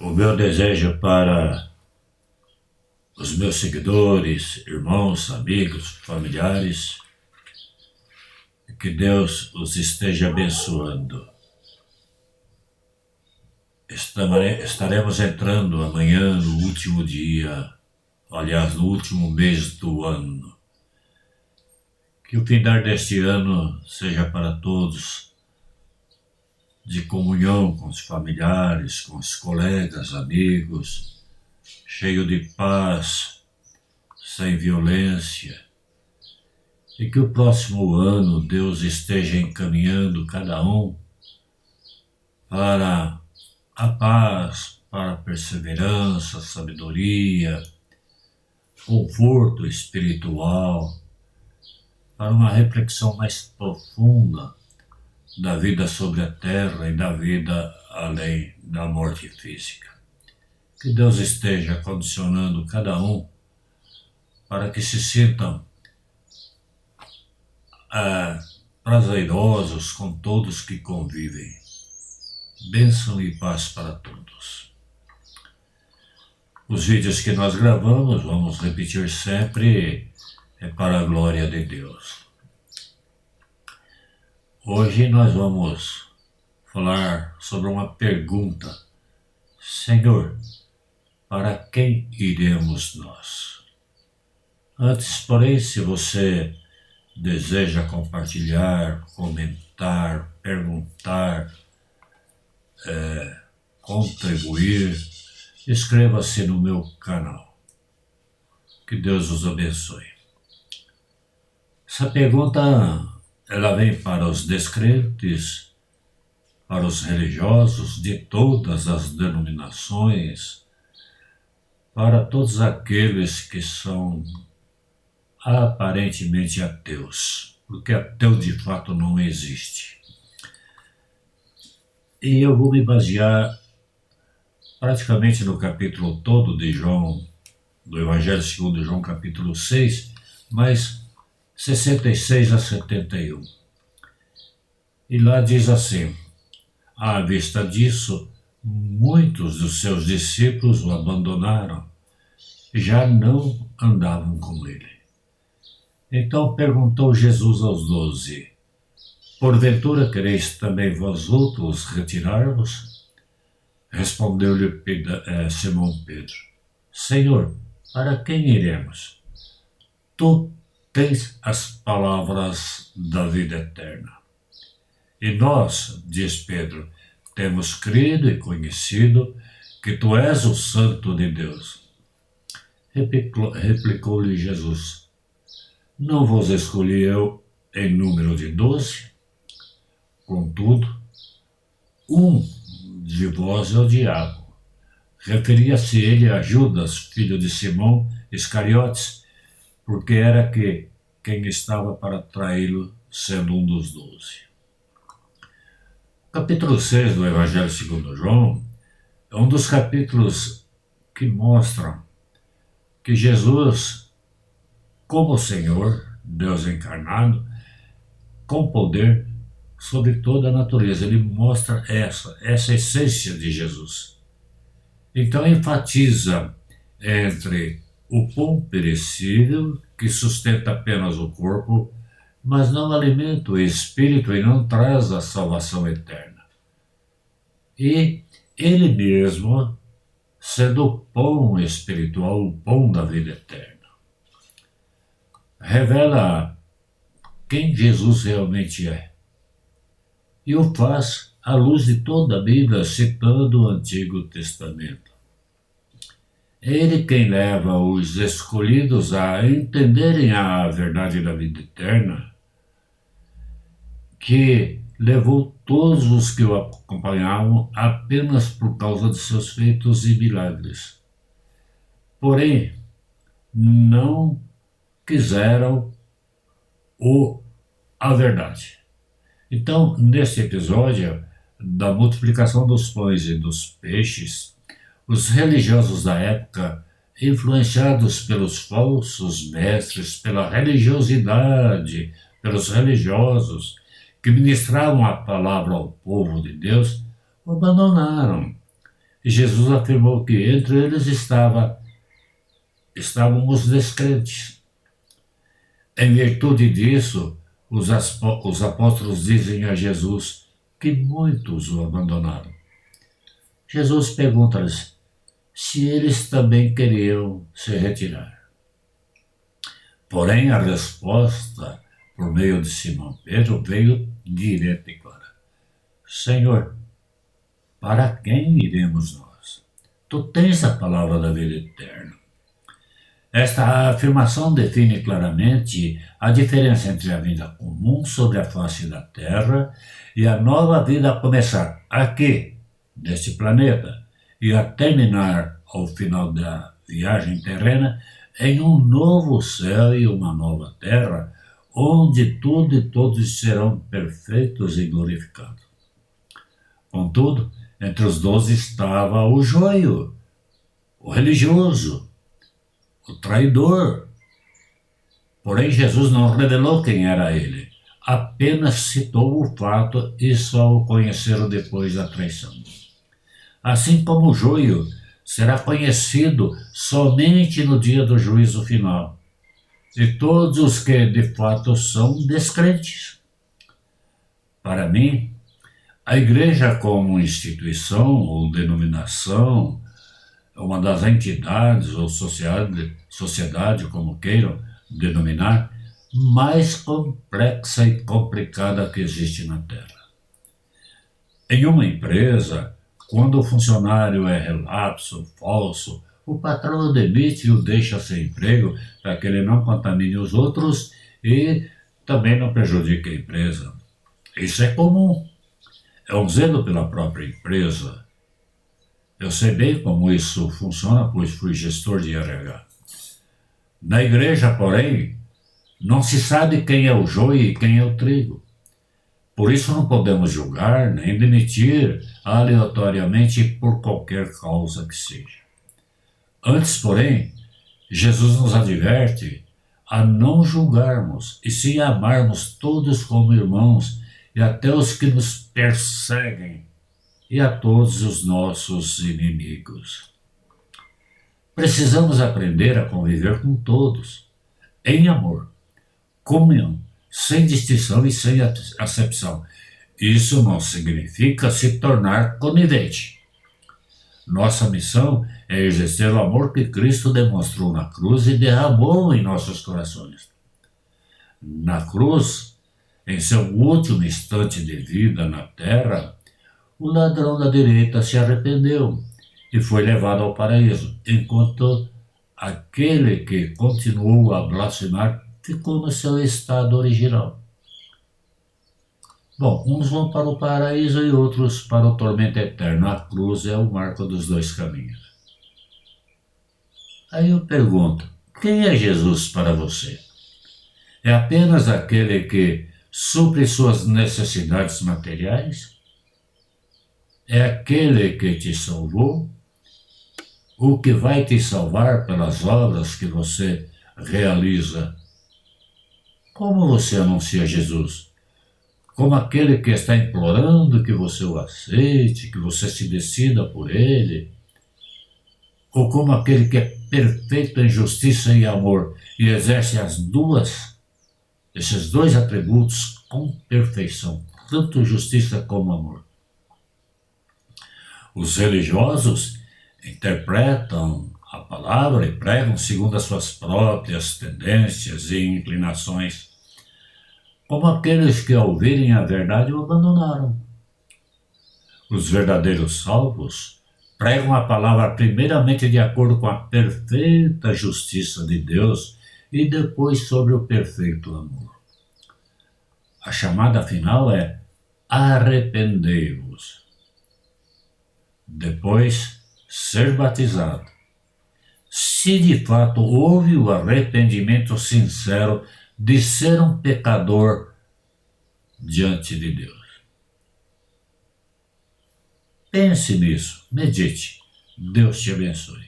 O meu desejo para os meus seguidores, irmãos, amigos, familiares, é que Deus os esteja abençoando. Estaremos entrando amanhã no último dia, aliás, no último mês do ano. Que o findar deste ano seja para todos de comunhão com os familiares, com os colegas, amigos, cheio de paz, sem violência. E que o próximo ano Deus esteja encaminhando cada um para a paz, para a perseverança, sabedoria, conforto espiritual, para uma reflexão mais profunda da vida sobre a terra e da vida além da morte física. Que Deus esteja condicionando cada um para que se sintam prazerosos com todos que convivem. Bênção e paz para todos. Os vídeos que nós gravamos, vamos repetir sempre, é para a glória de Deus. Hoje nós vamos falar sobre uma pergunta. Senhor, para quem iremos nós? Antes, porém, se você deseja compartilhar, comentar, perguntar, contribuir, inscreva-se no meu canal. Que Deus os abençoe. Essa pergunta, ela vem para os descrentes, para os religiosos de todas as denominações, para todos aqueles que são aparentemente ateus, porque ateu de fato não existe. E eu vou me basear praticamente no capítulo todo de João, do Evangelho segundo João, capítulo 6, mas 66 a 71. E lá diz assim: à vista disso, muitos dos seus discípulos o abandonaram, já não andavam com ele. Então perguntou Jesus aos 12, porventura quereis também vós outros retirar-vos? Respondeu-lhe Simão Pedro, Senhor, para quem iremos? Tu tens as palavras da vida eterna. E nós, diz Pedro, temos crido e conhecido que tu és o Santo de Deus. Replicou-lhe Jesus, não vos escolhi eu em número de 12? Contudo, um de vós é o diabo. Referia-se ele a Judas, filho de Simão Iscariotes, porque era quem estava para traí-lo, sendo um dos 12. O capítulo 6 do Evangelho segundo João é um dos capítulos que mostram que Jesus, como Senhor, Deus encarnado, com poder sobre toda a natureza. Ele mostra essa essência de Jesus. Então enfatiza entre o pão perecível, que sustenta apenas o corpo, mas não alimenta o espírito e não traz a salvação eterna. E ele mesmo, sendo o pão espiritual, o pão da vida eterna, revela quem Jesus realmente é. E o faz à luz de toda a Bíblia, citando o Antigo Testamento. É ele quem leva os escolhidos a entenderem a verdade da vida eterna, que levou todos os que o acompanhavam apenas por causa de seus feitos e milagres. Porém, não quiseram a verdade. Então, nesse episódio da multiplicação dos pães e dos peixes, os religiosos da época, influenciados pelos falsos mestres, pela religiosidade, pelos religiosos que ministravam a palavra ao povo de Deus, o abandonaram e Jesus afirmou que entre eles estavam os descrentes. Em virtude disso, os apóstolos dizem a Jesus que muitos o abandonaram. Jesus pergunta-lhes se eles também queriam se retirar. Porém, a resposta, por meio de Simão Pedro, veio direta e clara: Senhor, para quem iremos nós? Tu tens a palavra da vida eterna. Esta afirmação define claramente a diferença entre a vida comum sobre a face da Terra e a nova vida a começar aqui, neste planeta, e a terminar ao final da viagem terrena em um novo céu e uma nova terra, onde tudo e todos serão perfeitos e glorificados. Contudo, entre os 12 estava o joio, o religioso, o traidor. Porém, Jesus não revelou quem era ele, apenas citou o fato e só o conheceram depois da traição. Assim como o joio será conhecido somente no dia do juízo final, e todos os que de fato são descrentes. Para mim, a igreja como instituição ou denominação, uma das entidades ou sociedade, como queiram denominar, mais complexa e complicada que existe na Terra. Em uma empresa, quando o funcionário é relapso, falso, o patrão o demite e o deixa sem emprego para que ele não contamine os outros e também não prejudique a empresa. Isso é comum. É um zelo pela própria empresa. Eu sei bem como isso funciona, pois fui gestor de RH. Na igreja, porém, não se sabe quem é o joio e quem é o trigo. Por isso não podemos julgar nem demitir aleatoriamente por qualquer causa que seja. Antes, porém, Jesus nos adverte a não julgarmos, e sim amarmos todos como irmãos, e até os que nos perseguem, e a todos os nossos inimigos. Precisamos aprender a conviver com todos, em amor, comunhão, sem distinção e sem acepção. Isso não significa se tornar conivente. Nossa missão é exercer o amor que Cristo demonstrou na cruz e derramou em nossos corações. Na cruz, em seu último instante de vida na terra, o ladrão da direita se arrependeu e foi levado ao paraíso, enquanto aquele que continuou a blasfemar ficou no seu estado original. Bom, uns vão para o paraíso e outros para o tormento eterno. A cruz é o marco dos dois caminhos. Aí eu pergunto, quem é Jesus para você? É apenas aquele que supre suas necessidades materiais? É aquele que te salvou? O que vai te salvar pelas obras que você realiza? Como você anuncia Jesus? Como aquele que está implorando que você o aceite, que você se decida por ele? Ou como aquele que é perfeito em justiça e amor e exerce esses dois atributos com perfeição, tanto justiça como amor? Os religiosos interpretam a palavra e pregam segundo as suas próprias tendências e inclinações, como aqueles que, ao ouvirem a verdade, o abandonaram. Os verdadeiros salvos pregam a palavra primeiramente de acordo com a perfeita justiça de Deus e depois sobre o perfeito amor. A chamada final é: arrependei-vos. Depois, ser batizado. Se de fato houve o arrependimento sincero de ser um pecador diante de Deus. Pense nisso, medite. Deus te abençoe.